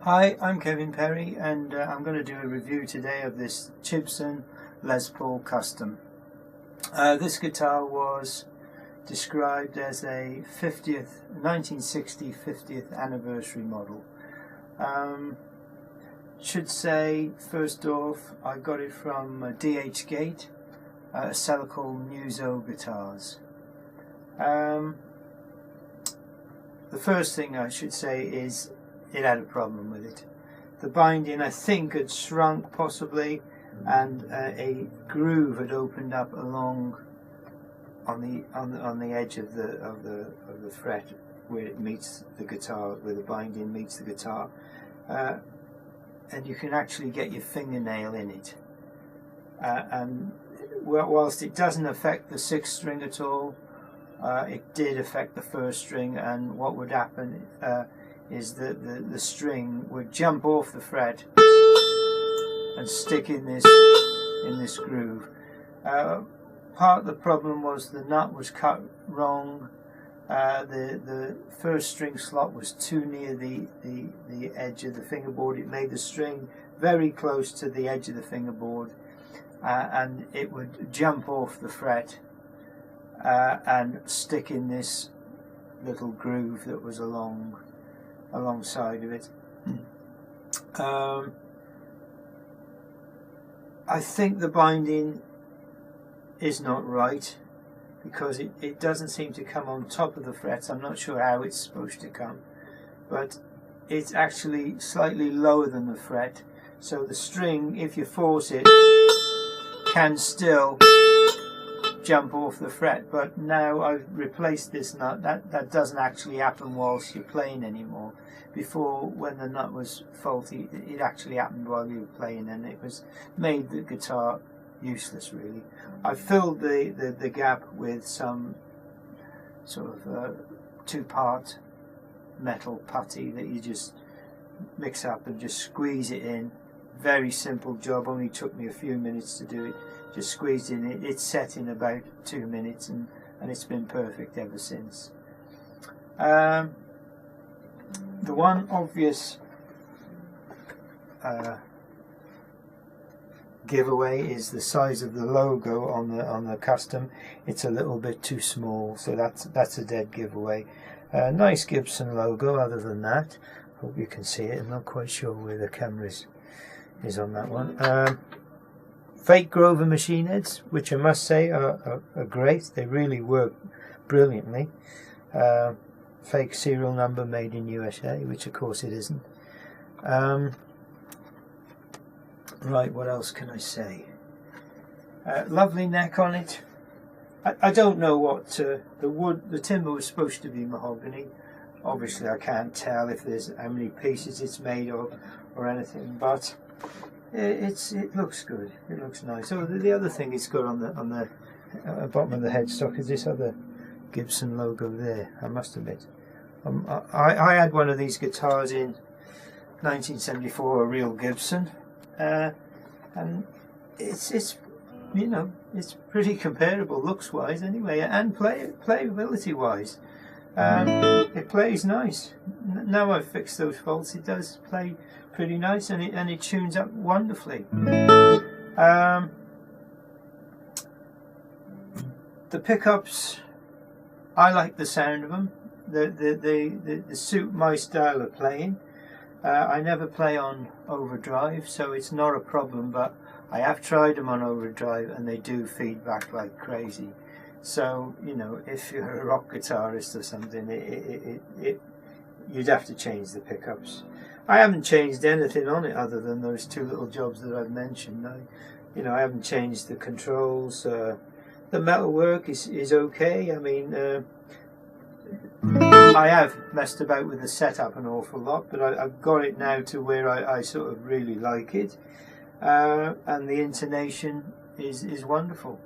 Hi, I'm Kevin Perry, and I'm going to do a review today of this Gibson Les Paul Custom. This guitar was described as a 1960 50th anniversary model. Should say, first off, I got it from DH Gate, a seller called Muso Guitars. The first thing I should say is it had a problem with it. The binding, I think, had shrunk possibly, and a groove had opened up along on the edge of the fret where it meets the guitar, where the binding meets the guitar, and you can actually get your fingernail in it. And whilst it doesn't affect the sixth string at all, it did affect the first string, and what would happen is that the string would jump off the fret and stick in this groove. Part of the problem was the nut was cut wrong. The first string slot was too near the edge of the fingerboard. It made the string very close to the edge of the fingerboard, and it would jump off the fret and stick in this little groove that was alongside of it. I think the binding is not right, because it doesn't seem to come on top of the frets. I'm not sure how it's supposed to come, but it's actually slightly lower than the fret, so the string, if you force it, can still jump off the fret. But now I've replaced this nut, that doesn't actually happen whilst you're playing anymore. Before, when the nut was faulty, it actually happened while you were playing, and it made the guitar useless really. I filled the gap with some sort of two-part metal putty that you just mix up and just squeeze it in. Very simple job, only took me a few minutes to do it. Just squeezed in it. It's set in about 2 minutes, and it's been perfect ever since. The one obvious giveaway is the size of the logo on the Custom. It's a little bit too small, so that's a dead giveaway. Nice Gibson logo. Other than that, hope you can see it. I'm not quite sure where the camera is on that one. Fake Grover machine heads, which I must say are great. They really work brilliantly. Fake serial number made in USA, which of course it isn't. Right, what else can I say? Lovely neck on it. I don't know what the timber was supposed to be mahogany. Obviously I can't tell if there's how many pieces it's made of or anything, but it looks good. It looks nice. So the other thing it's got on the bottom of the headstock is this other Gibson logo there, I must admit. I had one of these guitars in 1974, a real Gibson, and it's you know, it's pretty comparable looks wise anyway, and playability wise. It plays nice. Now I've fixed those faults, it does play pretty nice, and it tunes up wonderfully. The pickups, I like the sound of them. They suit my style of playing. I never play on overdrive, so it's not a problem, but I have tried them on overdrive and they do feedback like crazy. So, you know, if you're a rock guitarist or something, you'd have to change the pickups. I haven't changed anything on it other than those two little jobs that I've mentioned. I haven't changed the controls. The metalwork is okay. I mean, I have messed about with the setup an awful lot, but I've got it now to where I sort of really like it, and the intonation is wonderful.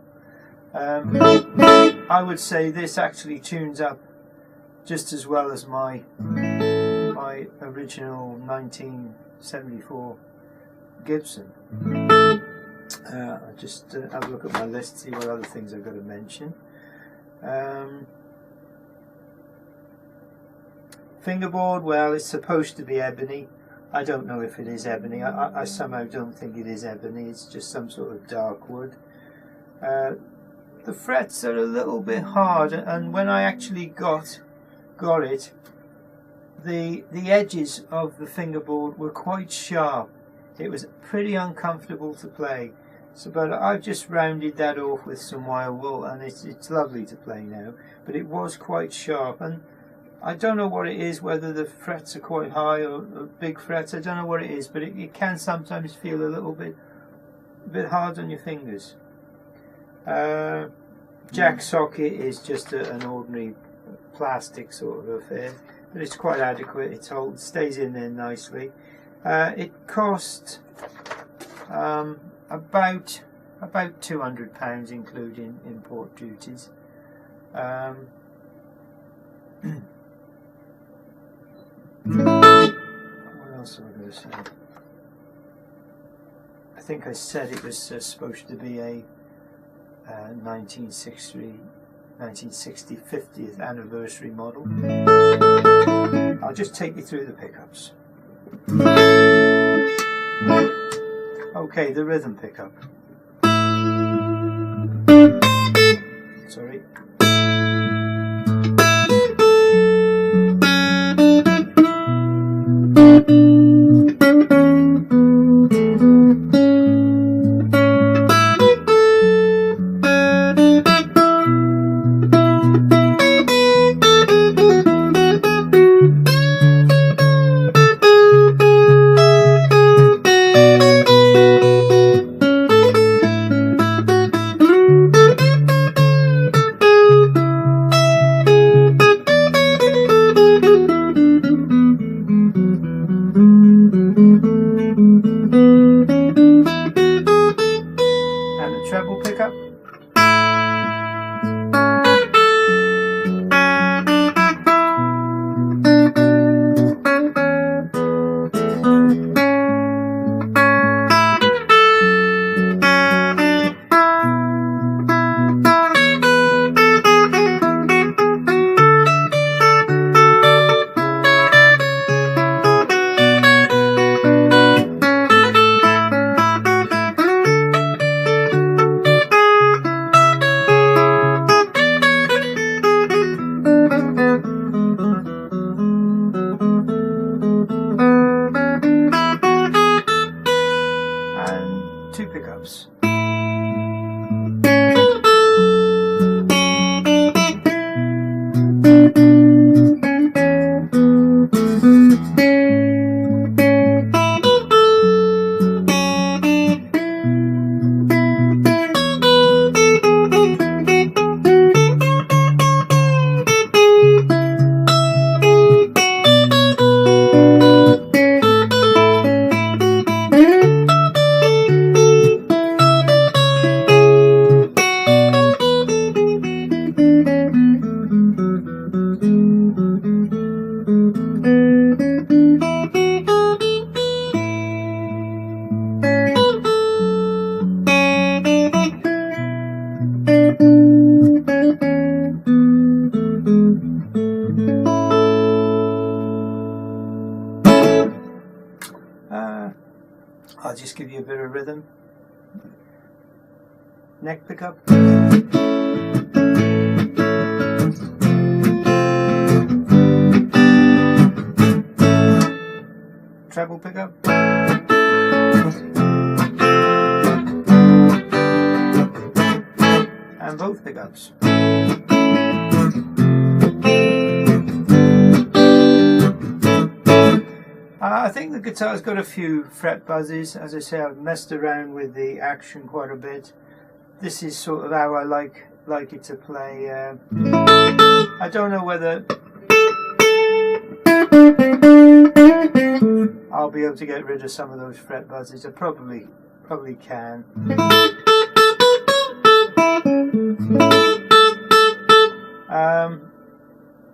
I would say this actually tunes up just as well as my original 1974 Gibson. I'll just have a look at my list, see what other things I've got to mention. Fingerboard, well, it's supposed to be ebony. I don't know if it is ebony. I somehow don't think it is ebony. It's just some sort of dark wood. The frets are a little bit hard, and when I actually got it, the edges of the fingerboard were quite sharp. It was pretty uncomfortable to play. So, but I've just rounded that off with some wire wool, and it's lovely to play now. But it was quite sharp, and I don't know what it is, whether the frets are quite high or big frets. I don't know what it is, but it can sometimes feel a little bit hard on your fingers. Jack socket is just an ordinary plastic sort of affair, but it's quite adequate. It stays in there nicely. It cost about £200, including import duties. What else am I going to say? I think I said it was supposed to be a 1960 50th anniversary model. I'll just take you through the pickups. Okay, the rhythm pickup. Sorry. Treble pickup. Two pickups. I'll just give you a bit of rhythm. Neck pickup. Treble pickup. And both pickups. I think the guitar's got a few fret buzzes. As I say, I've messed around with the action quite a bit. This is sort of how I like it to play. I don't know whether I'll be able to get rid of some of those fret buzzes. I probably can.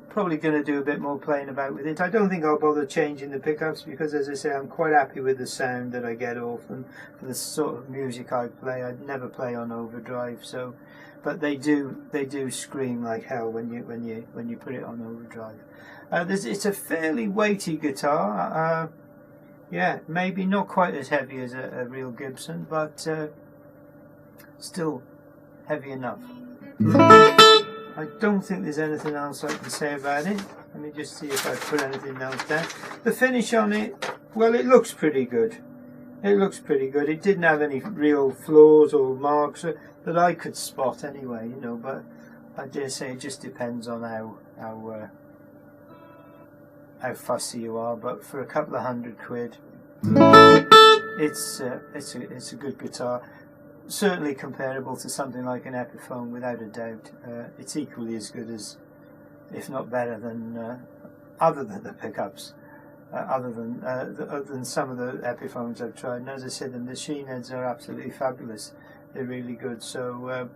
Probably going to do a bit more playing about with it. I don't think I'll bother changing the pickups because, as I say, I'm quite happy with the sound that I get off them. For the sort of music I play, I'd never play on overdrive. So, but they do scream like hell when you put it on overdrive. It's a fairly weighty guitar. Yeah, maybe not quite as heavy as a real Gibson, but still heavy enough. I don't think there's anything else I can say about it. Let me just see if I put anything else down. The finish on it, well, it looks pretty good. It looks pretty good. It didn't have any real flaws or marks that I could spot anyway, you know, but I dare say it just depends on how fussy you are. But for a couple of £100, it's a good guitar. Certainly comparable to something like an Epiphone, without a doubt. It's equally as good as, if not better than, other than the pickups, other than some of the Epiphones I've tried. And as I said, the machine heads are absolutely fabulous. They're really good. So,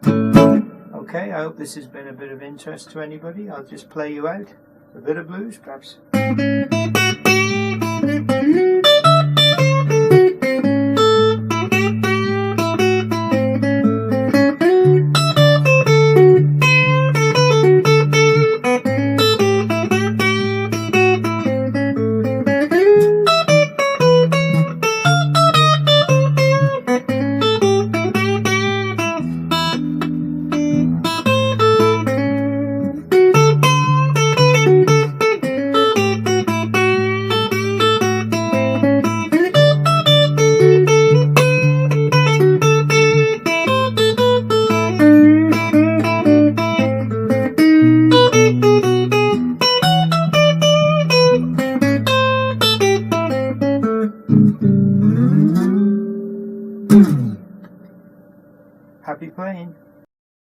okay, I hope this has been a bit of interest to anybody. I'll just play you out a bit of blues, perhaps. Happy playing.